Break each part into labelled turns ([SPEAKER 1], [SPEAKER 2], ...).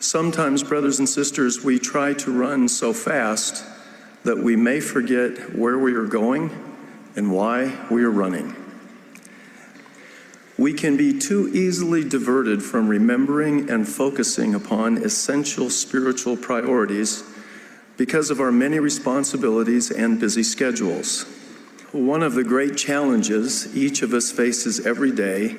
[SPEAKER 1] Sometimes, brothers and sisters, we try to run so fast that we may forget where we are going and why we are running. We can be too easily diverted from remembering and focusing upon essential spiritual priorities because of our many responsibilities and busy schedules. One of the great challenges each of us faces every day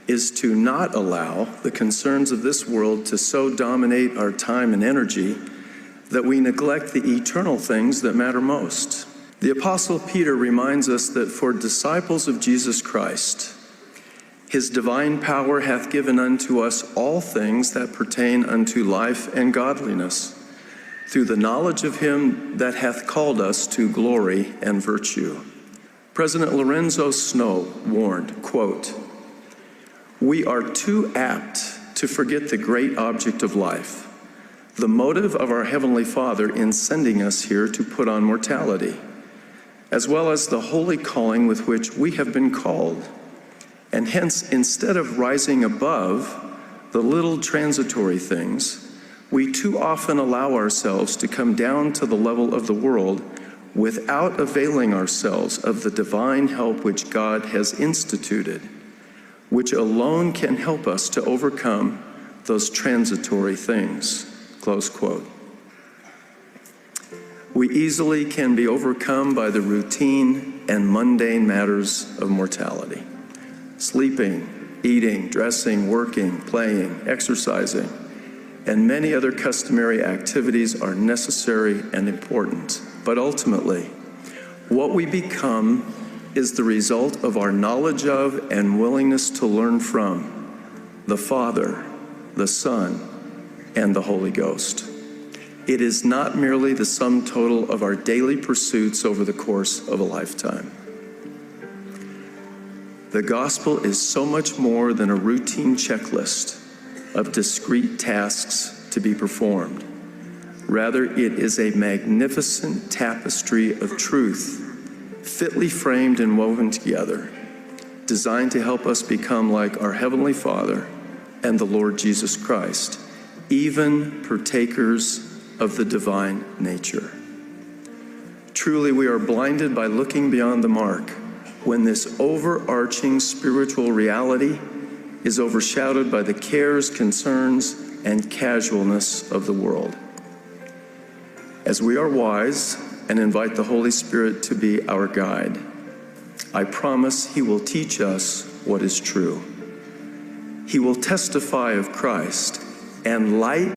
[SPEAKER 1] is to not allow the concerns of this world to so dominate our time and energy that we neglect the eternal things that matter most. The Apostle Peter reminds us that for disciples of Jesus Christ, His divine power hath given unto us all things that pertain unto life and godliness, through the knowledge of Him that hath called us to glory and virtue. President Lorenzo Snow warned, quote, "We are too apt to forget the great object of life, the motive of our Heavenly Father in sending us here to put on mortality, as well as the holy calling with which we have been called. And hence, instead of rising above the little transitory things, we too often allow ourselves to come down to the level of the world without availing ourselves of the divine help which God has instituted, which alone can help us to overcome those transitory things." Close quote. We easily can be overcome by the routine and mundane matters of mortality. Sleeping, eating, dressing, working, playing, exercising, and many other customary activities are necessary and important. But ultimately, what we become is the result of our knowledge of and willingness to learn from the Father, the Son, and the Holy Ghost. It is not merely the sum total of our daily pursuits over the course of a lifetime. The gospel is so much more than a routine checklist of discrete tasks to be performed. Rather, it is a magnificent tapestry of truth, fitly framed and woven together, designed to help us become like our Heavenly Father and the Lord Jesus Christ, even partakers of the divine nature. Truly, we are blinded by looking beyond the mark when this overarching spiritual reality is overshadowed by the cares, concerns, and casualness of the world. As we are wise and invite the Holy Spirit to be our guide, I promise He will teach us what is true. He will testify of Christ and light